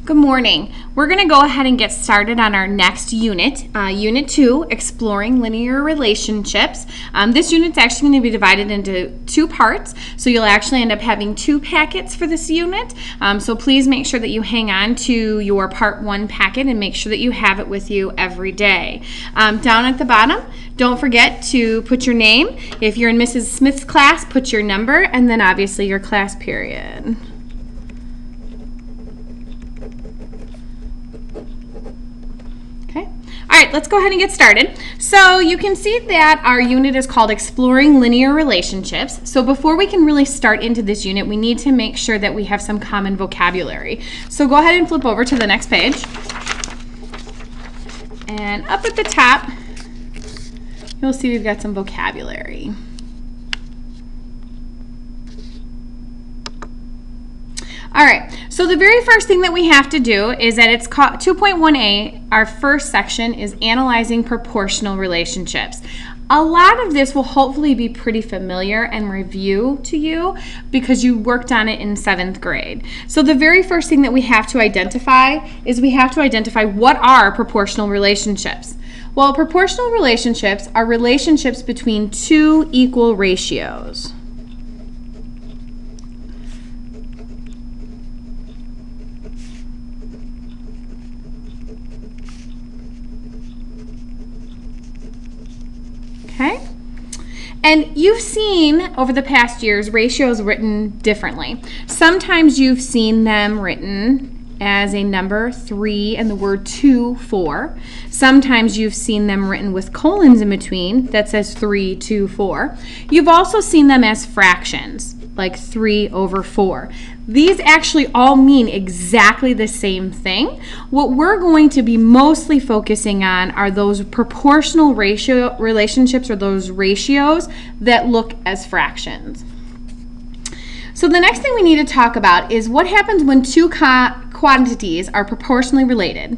Good morning. We're going to go ahead and get started on our next unit, Unit 2, Exploring Linear Relationships. This unit's actually going to be divided into two parts, so you'll actually end up having two packets for this unit. So please make sure that you hang on to your Part 1 packet and make sure that you have it with you every day. Down at the bottom, don't forget to put your name. If you're in Mrs. Smith's class, put your number and then obviously your class period. All right, let's go ahead and get started. So you can see that our unit is called Exploring Linear Relationships. So before we can really start into this unit, we need to make sure that we have some common vocabulary. So go ahead and flip over to the next page. And up at the top, you'll see we've got some vocabulary. All right, so the very first thing that we have to do is that it's called 2.1a, our first section is analyzing proportional relationships. A lot of this will hopefully be pretty familiar and review to you because you worked on it in 7th grade. So the very first thing that we have to identify is we have to identify what are proportional relationships. Well, proportional relationships are relationships between two equal ratios. Okay? And you've seen over the past years ratios written differently. Sometimes you've seen them written as a number 3 and the word 2, 4. Sometimes you've seen them written with colons in between that says 3, 2, 4. You've also seen them as fractions, like 3 over 4. These actually all mean exactly the same thing. What we're going to be mostly focusing on are those proportional ratio relationships or those ratios that look as fractions. So the next thing we need to talk about is what happens when two quantities are proportionally related.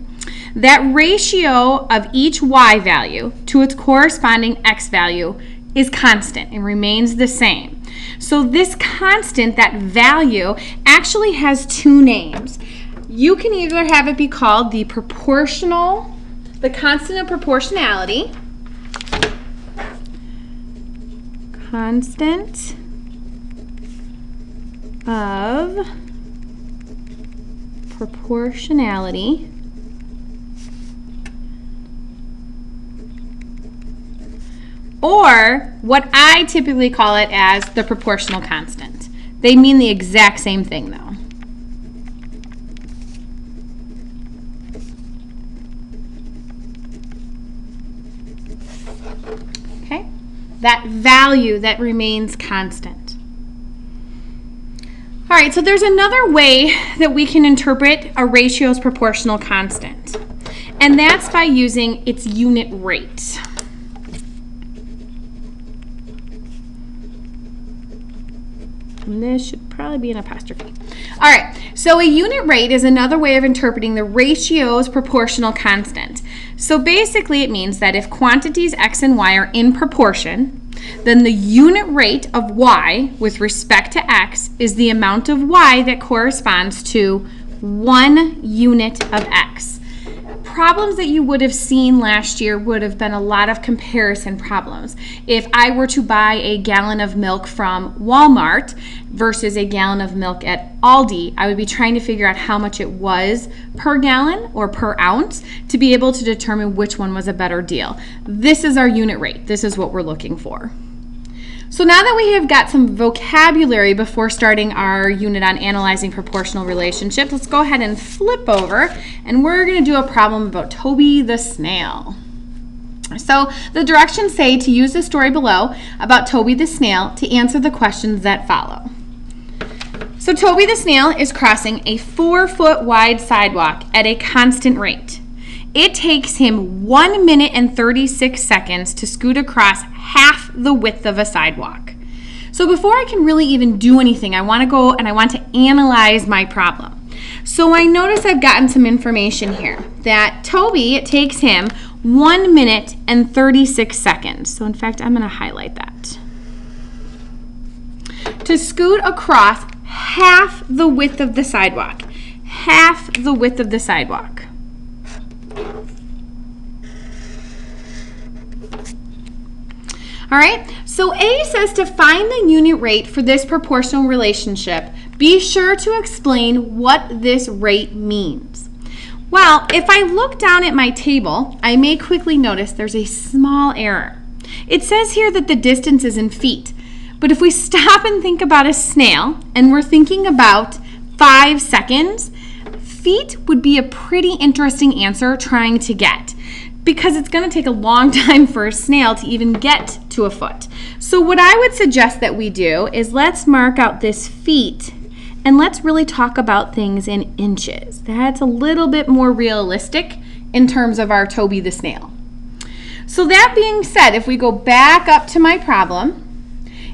That ratio of each y value to its corresponding x value is constant and remains the same. So this constant, that value, actually has two names. You can either have it be called the constant of proportionality, constant of proportionality, or what I typically call it as the proportional constant. They mean the exact same thing though. Okay? That value that remains constant. All right, so there's another way that we can interpret a ratio's proportional constant, and that's by using its unit rate. And this should probably be an apostrophe. All right, so a unit rate is another way of interpreting the ratio's proportional constant. So basically it means that if quantities x and y are in proportion, then the unit rate of y with respect to x is the amount of y that corresponds to 1 unit of x. Problems that you would have seen last year would have been a lot of comparison problems. If I were to buy a gallon of milk from Walmart versus a gallon of milk at Aldi, I would be trying to figure out how much it was per gallon or per ounce to be able to determine which one was a better deal. This is our unit rate. This is what we're looking for. So now that we have got some vocabulary before starting our unit on analyzing proportional relationships, let's go ahead and flip over and we're going to do a problem about Toby the snail. So the directions say to use the story below about Toby the snail to answer the questions that follow. So Toby the snail is crossing a 4-foot wide sidewalk at a constant rate. It takes him 1 minute and 36 seconds to scoot across half the width of a sidewalk. So before I can really even do anything, I want to go and I want to analyze my problem. So I notice I've gotten some information here that Toby, it takes him 1 minute and 36 seconds. So in fact, I'm going to highlight that. To scoot across half the width of the sidewalk. half the width of the sidewalk. All right, so A says to find the unit rate for this proportional relationship, be sure to explain what this rate means. Well, if I look down at my table, I may quickly notice there's a small error. It says here that the distance is in feet, but if we stop and think about a snail, and we're thinking about 5 seconds, feet would be a pretty interesting answer trying to get, because it's going to take a long time for a snail to even get to a foot. So what I would suggest that we do is let's mark out this feet and let's really talk about things in inches. That's a little bit more realistic in terms of our Toby the snail. So that being said, if we go back up to my problem,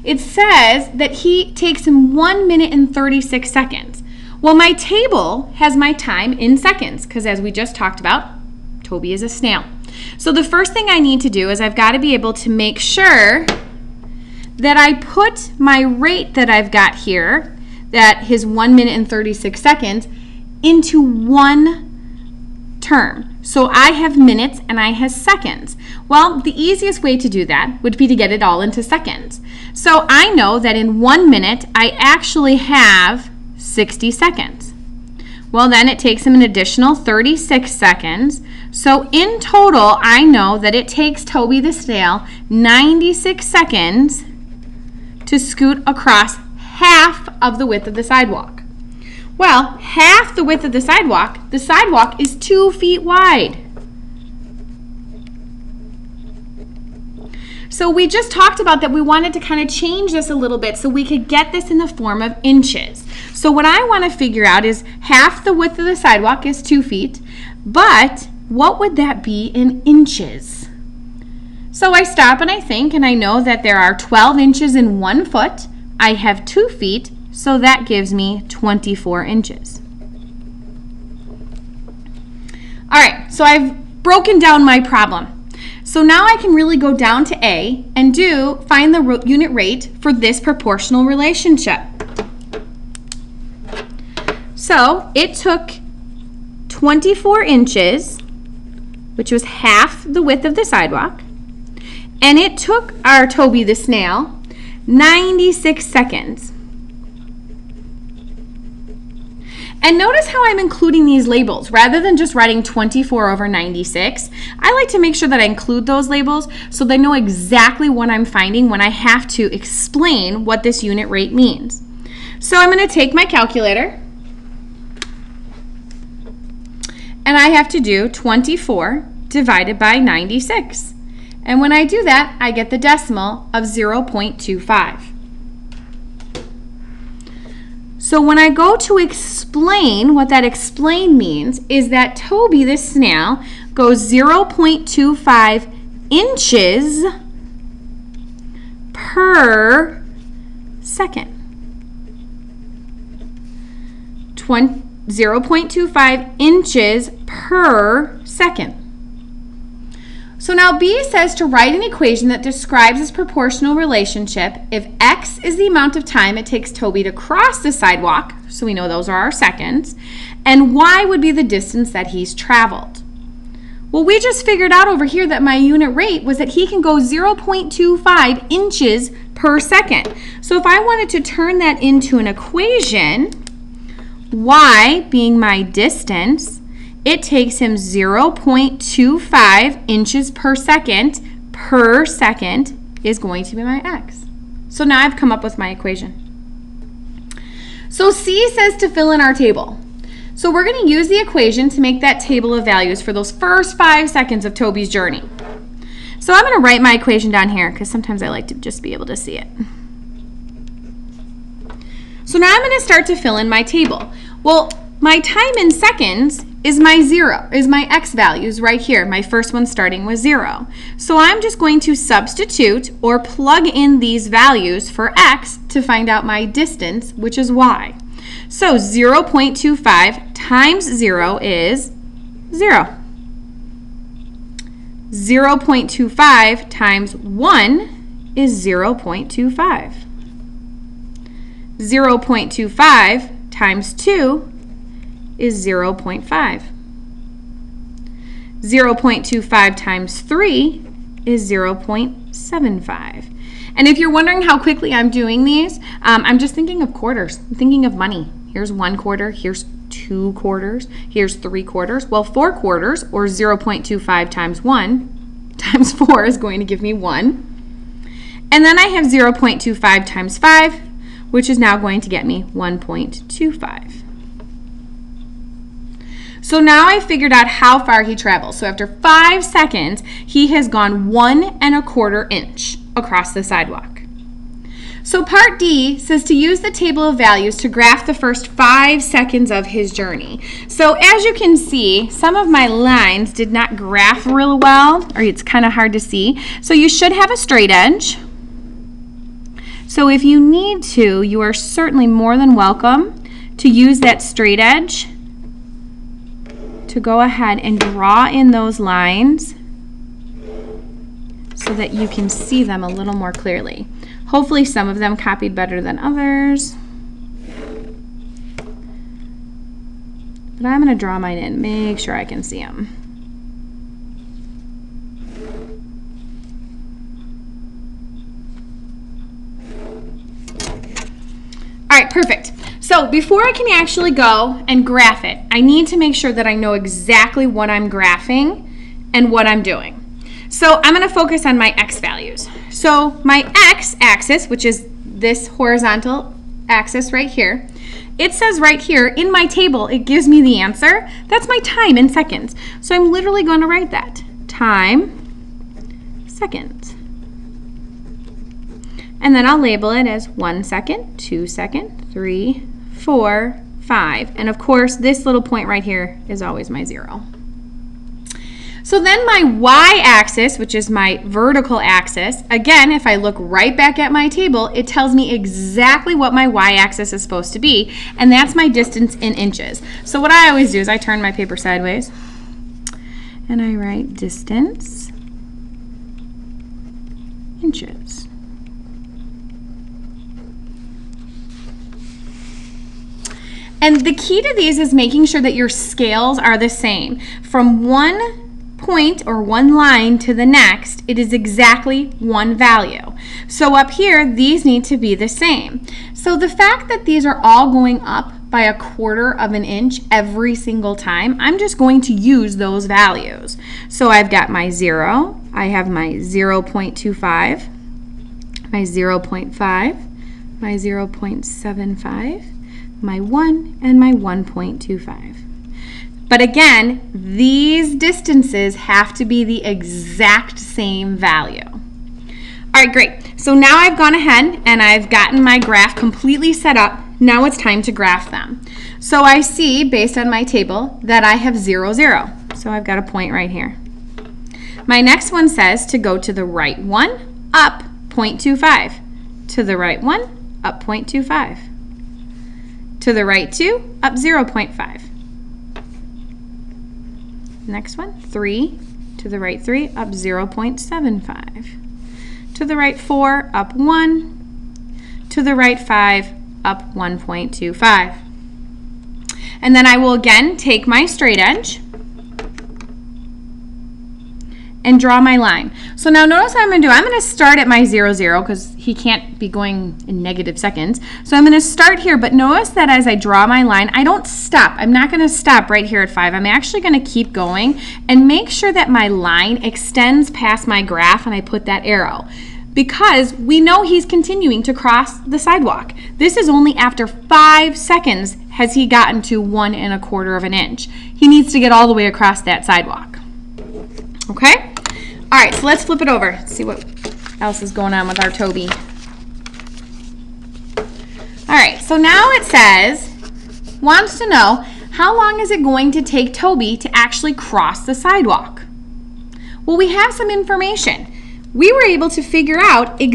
it says that he takes him 1 minute and 36 seconds. Well, my table has my time in seconds because as we just talked about, Toby is a snail. So the first thing I need to do is I've got to be able to make sure that I put my rate that I've got here, that his 1 minute and 36 seconds, into one term. So I have minutes and I have seconds. Well, the easiest way to do that would be to get it all into seconds. So I know that in 1 minute, I actually have 60 seconds. Well, then it takes him an additional 36 seconds. So in total, I know that it takes Toby the snail 96 seconds to scoot across half of the width of the sidewalk. Well, half the width of the sidewalk is 2 feet wide. So we just talked about that we wanted to kind of change this a little bit so we could get this in the form of inches. So what I want to figure out is half the width of the sidewalk is 2 feet, but what would that be in inches? So I stop and I think, and I know that there are 12 inches in 1 foot. I have 2 feet, so that gives me 24 inches. All right, so I've broken down my problem. So now I can really go down to A and find the unit rate for this proportional relationship. So it took 24 inches, which was half the width of the sidewalk, and it took our Toby the snail 96 seconds. And notice how I'm including these labels. Rather than just writing 24 over 96, I like to make sure that I include those labels so they know exactly what I'm finding when I have to explain what this unit rate means. So I'm going to take my calculator, and I have to do 24 divided by 96. And when I do that, I get the decimal of 0.25. So when I go to explain, what that explain means is that Toby the snail goes 0.25 inches per second. 0.25 inches per second. So now B says to write an equation that describes this proportional relationship if X is the amount of time it takes Toby to cross the sidewalk, so we know those are our seconds, and Y would be the distance that he's traveled. Well, we just figured out over here that my unit rate was that he can go 0.25 inches per second. So if I wanted to turn that into an equation, Y being my distance, it takes him 0.25 inches per second is going to be my X. So now I've come up with my equation. So C says to fill in our table. So we're going to use the equation to make that table of values for those first 5 seconds of Toby's journey. So I'm going to write my equation down here because sometimes I like to just be able to see it. So now I'm going to start to fill in my table. Well, my time in seconds is my X values right here. My first one starting with 0. So I'm just going to substitute or plug in these values for X to find out my distance, which is Y. So 0.25 times 0 is 0. 0.25 times 1 is 0.25. 0.25 times 2 is 0.5. 0.25 times 3 is 0.75. And if you're wondering how quickly I'm doing these, I'm just thinking of quarters. I'm thinking of money. Here's 1 quarter, here's 2 quarters, here's 3 quarters. Well, 4 quarters, or 0.25 times 1 times 4 is going to give me 1. And then I have 0.25 times 5, which is now going to get me 1.25. So now I figured out how far he travels. So after 5 seconds, he has gone 1 1/4 inch across the sidewalk. So part D says to use the table of values to graph the first 5 seconds of his journey. So as you can see, some of my lines did not graph real well, or it's kind of hard to see. So you should have a straight edge. So if you need to, you are certainly more than welcome to use that straight edge to go ahead and draw in those lines so that you can see them a little more clearly. Hopefully some of them copied better than others. But I'm going to draw mine in, make sure I can see them. All right, perfect. So before I can actually go and graph it, I need to make sure that I know exactly what I'm graphing and what I'm doing. So I'm going to focus on my x values. So my x-axis, which is this horizontal axis right here, it says right here in my table, it gives me the answer. That's my time in seconds. So I'm literally going to write that. Time, seconds. And then I'll label it as 1 second, 2 seconds, 3, 4, 5. And of course, this little point right here is always my 0. So then my y-axis, which is my vertical axis, again, if I look right back at my table, it tells me exactly what my y-axis is supposed to be, and that's my distance in inches. So what I always do is I turn my paper sideways, and I write distance, inches. And the key to these is making sure that your scales are the same. From one point or one line to the next, it is exactly one value. So up here, these need to be the same. So the fact that these are all going up by 1/4 of an inch every single time, I'm just going to use those values. So I've got my 0, I have my 0.25, my 0.5, my 0.75, my 1, and my 1.25. But again, these distances have to be the exact same value. All right, great. So now I've gone ahead and I've gotten my graph completely set up. Now it's time to graph them. So I see, based on my table, that I have 0, 0. So I've got a point right here. My next one says to go to the right one, up 0.25. To the right one, up 0.25. To the right 2, up 0.5. Next one, 3. To the right 3, up 0.75. To the right 4, up 1. To the right 5, up 1.25. And then I will again take my straight edge and draw my line. So now notice what I'm going to do. I'm going to start at my 0, 0 because he can't be going in negative seconds. So I'm going to start here, but notice that as I draw my line, I don't stop. I'm not going to stop right here at 5. I'm actually going to keep going and make sure that my line extends past my graph and I put that arrow, because we know he's continuing to cross the sidewalk. This is only after 5 seconds has he gotten to 1 1/4 of an inch. He needs to get all the way across that sidewalk. Okay? All right, so let's flip it over. See what else is going on with our Toby. All right, so now it says, wants to know, how long is it going to take Toby to actually cross the sidewalk? Well, we have some information. We were able to figure out that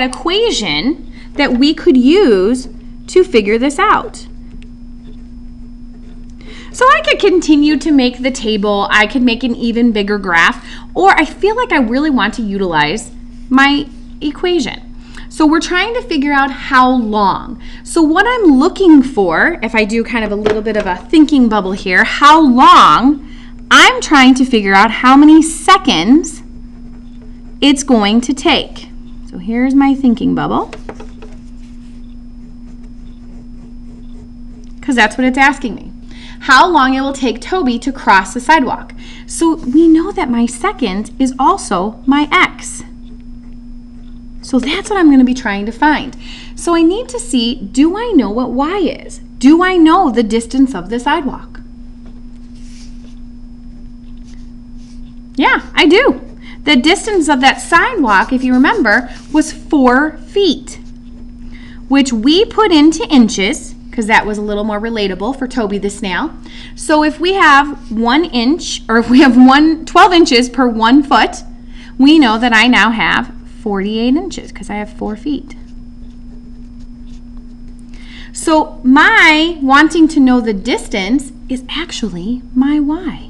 equation that we could use to figure this out. So I could continue to make the table, I could make an even bigger graph, or I feel like I really want to utilize my equation. So we're trying to figure out how long. So what I'm looking for, if I do kind of a little bit of a thinking bubble here, how long, I'm trying to figure out how many seconds it's going to take. So here's my thinking bubble, because that's what it's asking me. How long it will take Toby to cross the sidewalk. So we know that my second is also my x. So that's what I'm going to be trying to find. So I need to see, do I know what y is? Do I know the distance of the sidewalk? Yeah, I do. The distance of that sidewalk, if you remember, was 4 feet, which we put into inches, because that was a little more relatable for Toby the snail. So if we have 1 inch, or if we have 12 inches per 1 foot, we know that I now have 48 inches because I have 4 feet. So my wanting to know the distance is actually my y.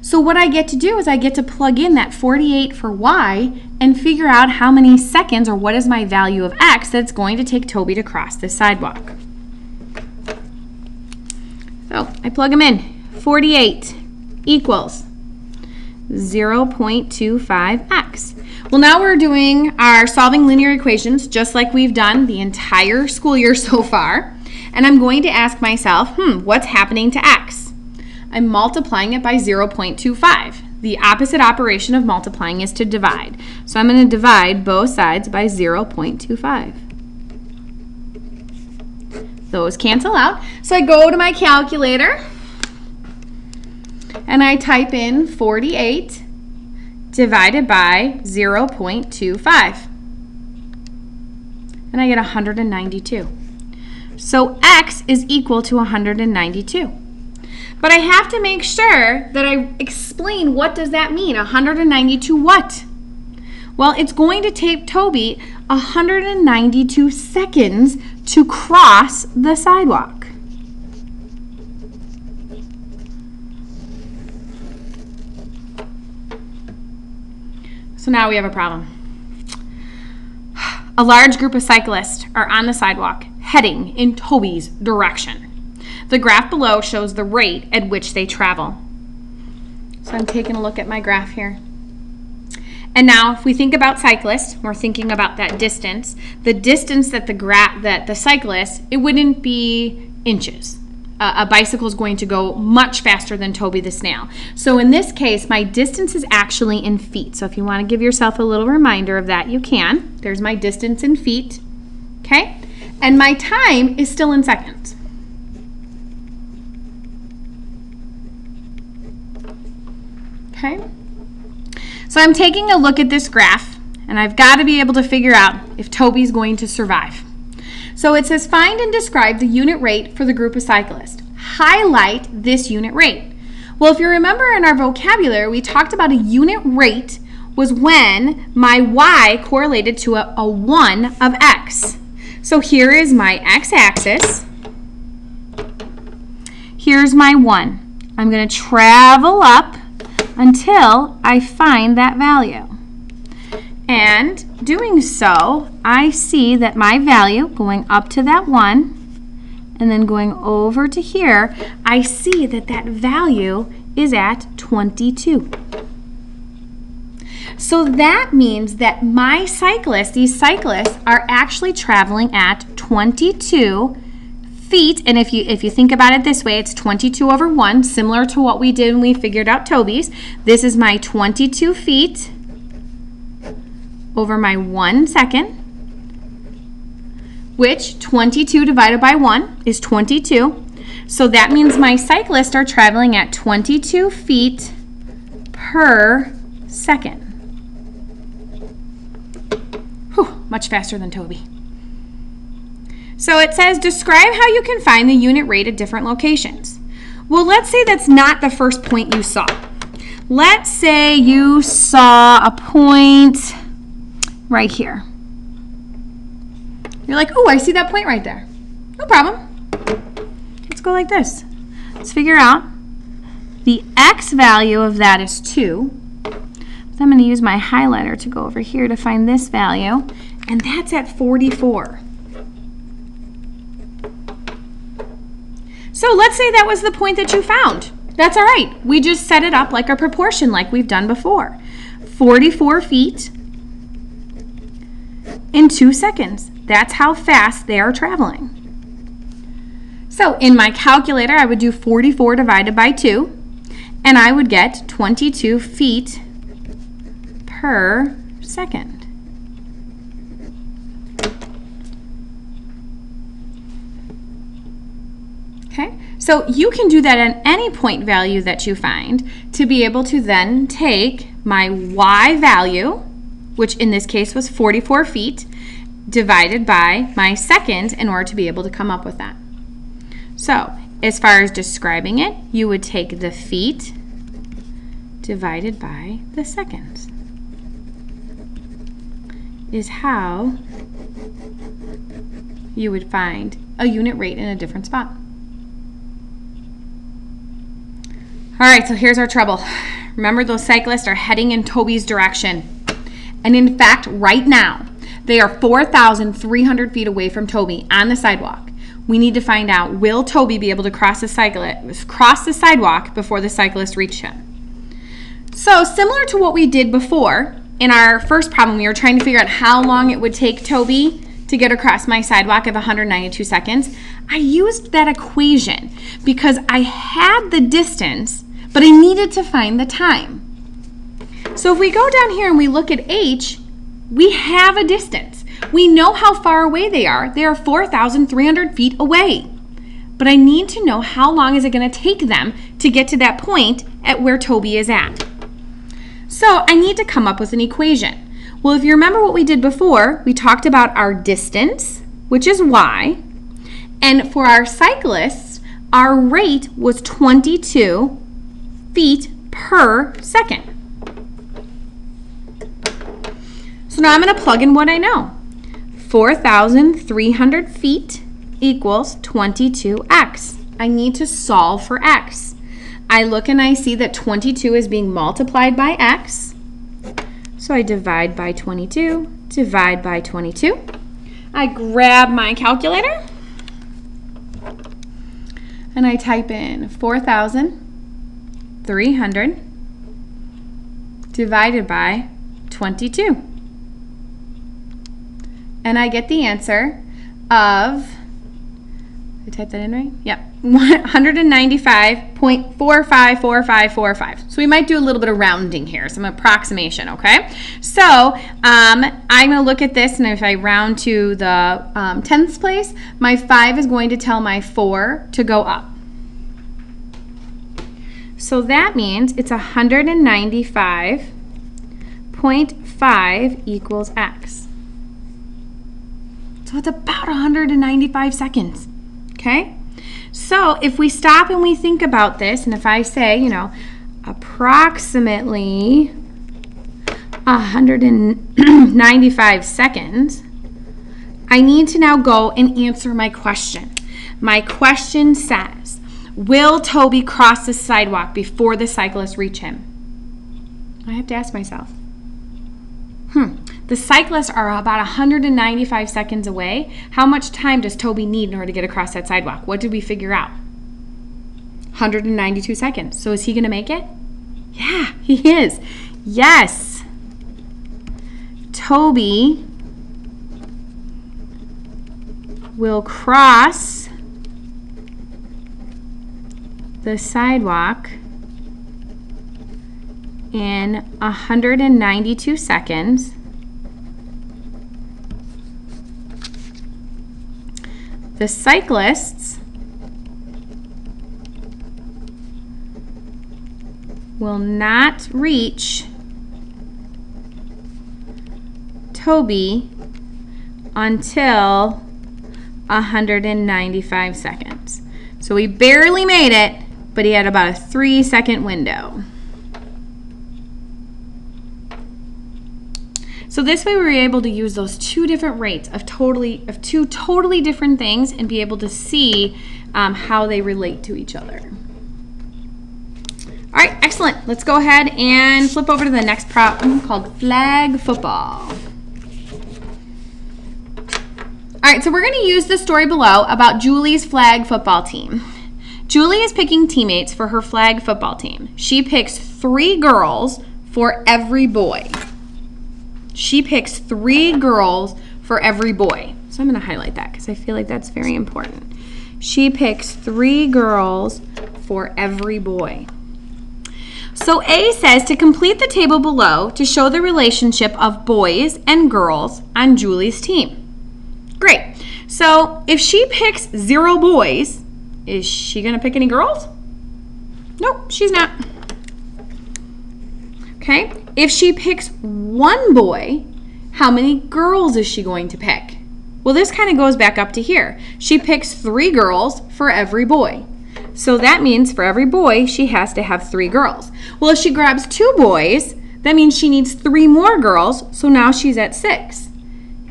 So what I get to do is I get to plug in that 48 for y and figure out how many seconds, or what is my value of x, that's going to take Toby to cross this sidewalk. So I plug them in. 48 equals 0.25x. Well, now we're doing our solving linear equations just like we've done the entire school year so far. And I'm going to ask myself, what's happening to x? I'm multiplying it by 0.25. The opposite operation of multiplying is to divide. So I'm going to divide both sides by 0.25. Those cancel out. So I go to my calculator and I type in 48 divided by 0.25. And I get 192. So x is equal to 192. But I have to make sure that I explain, what does that mean? 192 what? Well, it's going to take Toby 192 seconds to cross the sidewalk. So now we have a problem. A large group of cyclists are on the sidewalk heading in Toby's direction. The graph below shows the rate at which they travel. So I'm taking a look at my graph here. And now if we think about cyclists, we're thinking about that distance. The distance that the cyclist, it wouldn't be inches. A bicycle is going to go much faster than Toby the snail. So in this case, my distance is actually in feet. So if you want to give yourself a little reminder of that, you can. There's my distance in feet, okay? And my time is still in seconds. Okay? So I'm taking a look at this graph, and I've got to be able to figure out if Toby's going to survive. So it says, find and describe the unit rate for the group of cyclists. Highlight this unit rate. Well, if you remember in our vocabulary, we talked about a unit rate was when my y correlated to a 1 of x. So here is my x-axis. Here's my 1. I'm going to travel up until I find that value. And doing so, I see that my value going up to that 1 and then going over to here, I see that that value is at 22. So that means that my cyclists, these cyclists, are actually traveling at 22 feet. And if you think about it this way, it's 22 over 1, similar to what we did when we figured out Toby's. This is my 22 feet over my 1 second, which 22 divided by 1 is 22. So that means my cyclists are traveling at 22 feet per second. Whew, much faster than Toby. So it says, describe how you can find the unit rate at different locations. Well, let's say that's not the first point you saw. Let's say you saw a point right here. You're like, oh, I see that point right there. No problem. Let's go like this. Let's figure out the x value of that is 2. So I'm going to use my highlighter to go over here to find this value. and that's at 44. So let's say that was the point that you found. That's all right. We just set it up like a proportion like we've done before. 44 feet in 2 seconds. That's how fast they are traveling. So in my calculator, I would do 44 divided by 2, and I would get 22 feet per second. Okay, so you can do that at any point value that you find to be able to then take my y value, which in this case was 44 feet, divided by my seconds in order to be able to come up with that. So as far as describing it, you would take the feet divided by the seconds is how you would find a unit rate in a different spot. All right, so here's our trouble. Remember, those cyclists are heading in Toby's direction. And in fact, right now, they are 4,300 feet away from Toby on the sidewalk. We need to find out, will Toby be able to cross the sidewalk before the cyclist reach him? So similar to what we did before, in our first problem, we were trying to figure out how long it would take Toby to get across my sidewalk of 192 seconds. I used that equation because I had the distance, but I needed to find the time. So if we go down here and we look at h, we have a distance. We know how far away they are. They are 4,300 feet away. But I need to know how long is it going to take them to get to that point at where Toby is at. So I need to come up with an equation. Well, if you remember what we did before, we talked about our distance, which is y, and for our cyclists, our rate was 22 feet per second. So now I'm going to plug in what I know. 4,300 feet equals 22x. I need to solve for x. I look and I see that 22 is being multiplied by x. So I divide by 22, divide by 22. I grab my calculator and I type in 4,300 divided by 22. And I get the answer of, did I type that in right? Yep, 195.454545. So we might do a little bit of rounding here, some approximation, okay? So I'm going to look at this, and if I round to the tenths place, my 5 is going to tell my 4 to go up. So that means it's 195.5 equals x. So it's about 195 seconds, okay? So if we stop and we think about this, and if I say, you know, approximately 195 seconds, I need to now go and answer my question. My question says, will Toby cross the sidewalk before the cyclists reach him? I have to ask myself, the cyclists are about 195 seconds away. How much time does Toby need in order to get across that sidewalk? What did we figure out? 192 seconds. So is he going to make it? Yeah, he is. Yes. Toby will cross the sidewalk in 192 seconds. The cyclists will not reach Toby until 195 seconds. So he barely made it, but he had about a 3-second window. So this way we were able to use those two different rates of two totally different things and be able to see how they relate to each other. All right, excellent. Let's go ahead and flip over to the next problem called flag football. All right, so we're going to use the story below about Julie's flag football team. Julie is picking teammates for her flag football team. She picks 3 girls for every boy. She picks 3 girls for every boy. So I'm going to highlight that because I feel like that's very important. She picks 3 girls for every boy. So A says to complete the table below to show the relationship of boys and girls on Julie's team. Great. So if she picks 0 boys, is she going to pick any girls? Nope, she's not. Okay. If she picks 1 boy, how many girls is she going to pick? Well, this kind of goes back up to here. She picks 3 girls for every boy. So that means for every boy, she has to have 3 girls. Well, if she grabs 2 boys, that means she needs 3 more girls, so now she's at 6.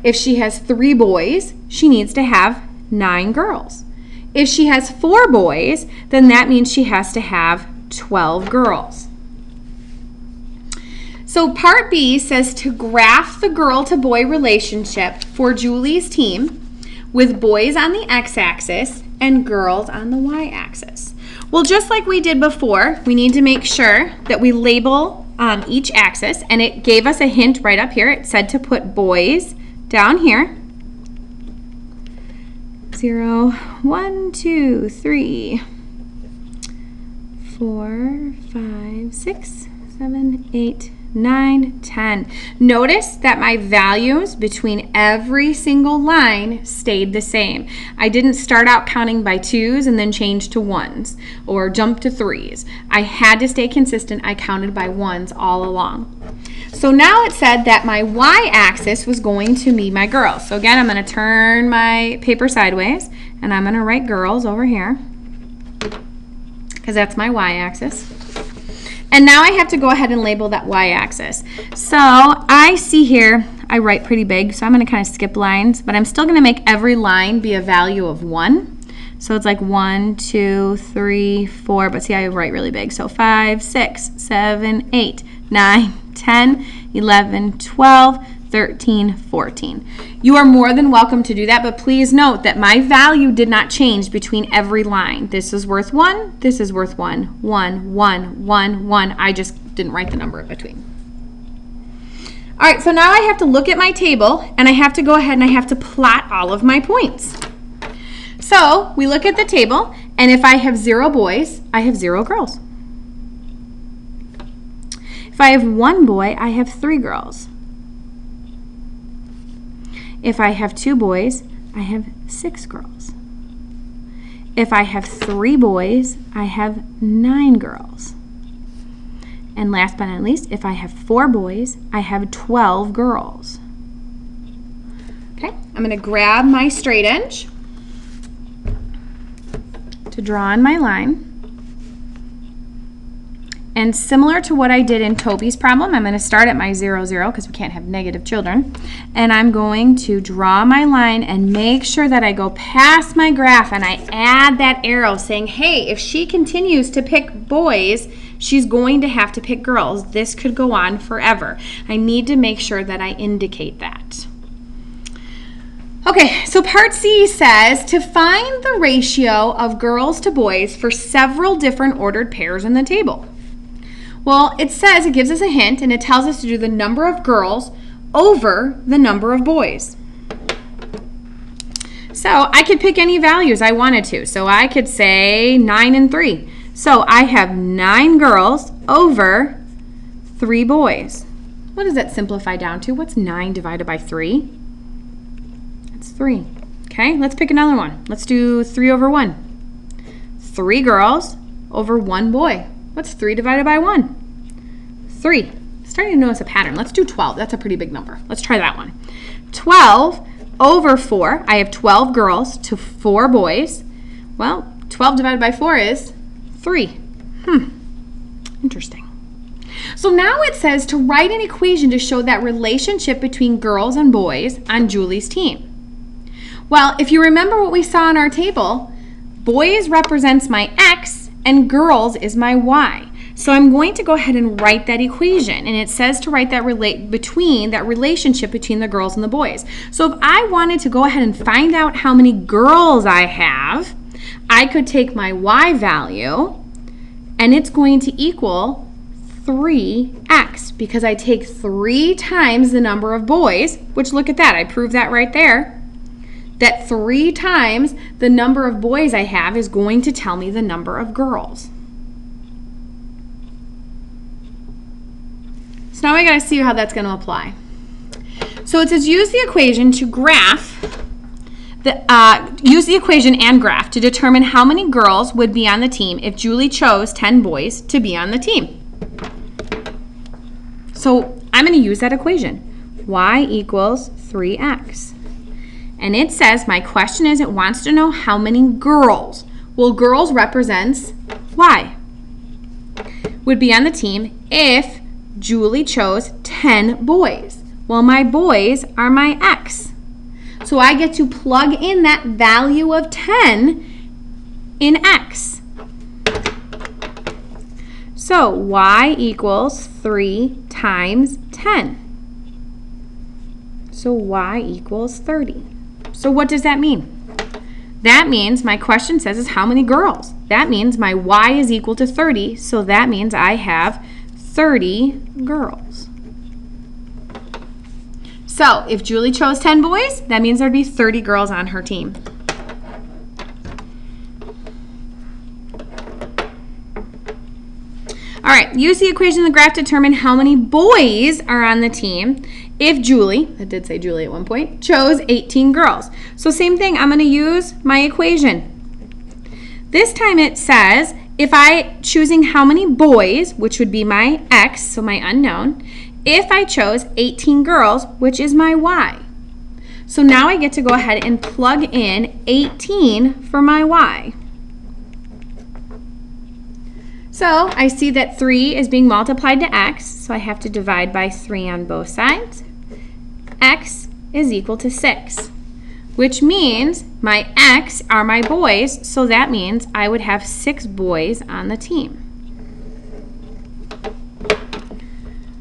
If she has 3 boys, she needs to have 9 girls. If she has 4 boys, then that means she has to have 12 girls. So part B says to graph the girl-to-boy relationship for Julie's team with boys on the x-axis and girls on the y-axis. Well, just like we did before, we need to make sure that we label each axis, and it gave us a hint right up here. It said to put boys down here. 0, 1, 2, 3, 4, 5, 6, 7, 8, 9, 10. Notice that my values between every single line stayed the same. I didn't start out counting by 2s and then change to 1s or jump to 3s. I had to stay consistent. I counted by 1s all along. So now it said that my y-axis was going to be my girls. So again, I'm going to turn my paper sideways and I'm going to write girls over here because that's my y-axis. And now I have to go ahead and label that y-axis. So I see here, I write pretty big, so I'm going to kind of skip lines, but I'm still going to make every line be a value of 1. So it's like 1, 2, 3, 4, but see I write really big. So 5, 6, 7, 8, 9, 10, 11, 12, 13, 14. You are more than welcome to do that, but please note that my value did not change between every line. This is worth 1, this is worth 1, 1, 1, 1, 1. I just didn't write the number in between. All right, so now I have to look at my table and I have to go ahead and I have to plot all of my points. So we look at the table, and if I have 0 boys, I have 0 girls. If I have 1 boy, I have 3 girls. If I have 2 boys, I have 6 girls. If I have 3 boys, I have 9 girls. And last but not least, if I have 4 boys, I have 12 girls. Okay, I'm going to grab my straight edge to draw on my line. And similar to what I did in Toby's problem, I'm going to start at my 0, 0 because we can't have negative children. And I'm going to draw my line and make sure that I go past my graph and I add that arrow saying, hey, if she continues to pick boys, she's going to have to pick girls. This could go on forever. I need to make sure that I indicate that. Okay, so part C says to find the ratio of girls to boys for several different ordered pairs in the table. Well, it says, it gives us a hint, and it tells us to do the number of girls over the number of boys. So I could pick any values I wanted to. So I could say 9 and 3. So I have 9 girls over 3 boys. What does that simplify down to? What's 9 divided by 3? That's 3. Okay, let's pick another one. Let's do 3 over 1. 3 girls over 1 boy. What's 3 divided by 1? 3. Starting to notice a pattern. Let's do 12. That's a pretty big number. Let's try that one. 12 over 4. I have 12 girls to 4 boys. Well, 12 divided by 4 is 3. Interesting. So now it says to write an equation to show that relationship between girls and boys on Julie's team. Well, if you remember what we saw on our table, boys represents my X and girls is my Y. So I'm going to go ahead and write that equation, and it says to write that relationship between the girls and the boys. So if I wanted to go ahead and find out how many girls I have, I could take my y value, and it's going to equal 3x, because I take 3 times the number of boys, which, look at that, I proved that right there. That 3 times the number of boys I have is going to tell me the number of girls. So now I got to see how that's going to apply. So it says use the equation and graph to determine how many girls would be on the team if Julie chose 10 boys to be on the team. So I'm going to use that equation. Y equals 3x. And it says, my question is, it wants to know how many girls. Well, girls represents Y. Would be on the team if Julie chose 10 boys. Well, my boys are my X. So I get to plug in that value of 10 in X. So Y equals 3 times 10. So Y equals 30. So what does that mean? That means my question says is how many girls? That means my Y is equal to 30, so that means I have 30 girls. So if Julie chose 10 boys, that means there'd be 30 girls on her team. All right, use the equation in the graph to determine how many boys are on the team if Julie, that did say Julie at one point, chose 18 girls. So same thing, I'm going to use my equation. This time it says if I choosing how many boys, which would be my X, so my unknown, if I chose 18 girls, which is my Y. So now I get to go ahead and plug in 18 for my Y. So I see that 3 is being multiplied to X, so I have to divide by 3 on both sides. X is equal to 6, which means my X are my boys, so that means I would have 6 boys on the team.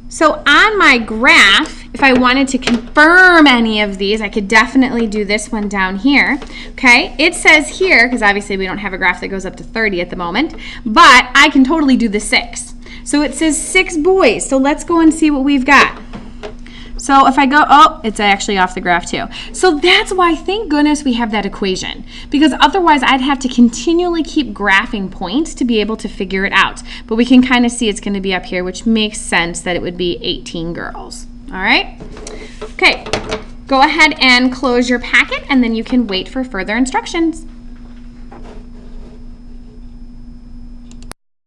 So on my graph, if I wanted to confirm any of these, I could definitely do this one down here. Okay, it says here, because obviously we don't have a graph that goes up to 30 at the moment, but I can totally do the 6. So it says 6 boys. So let's go and see what we've got. So if I go, oh, it's actually off the graph too. So that's why, thank goodness, we have that equation, because otherwise I'd have to continually keep graphing points to be able to figure it out. But we can kind of see it's going to be up here, which makes sense that it would be 18 girls. All right? Okay, go ahead and close your packet, and then you can wait for further instructions.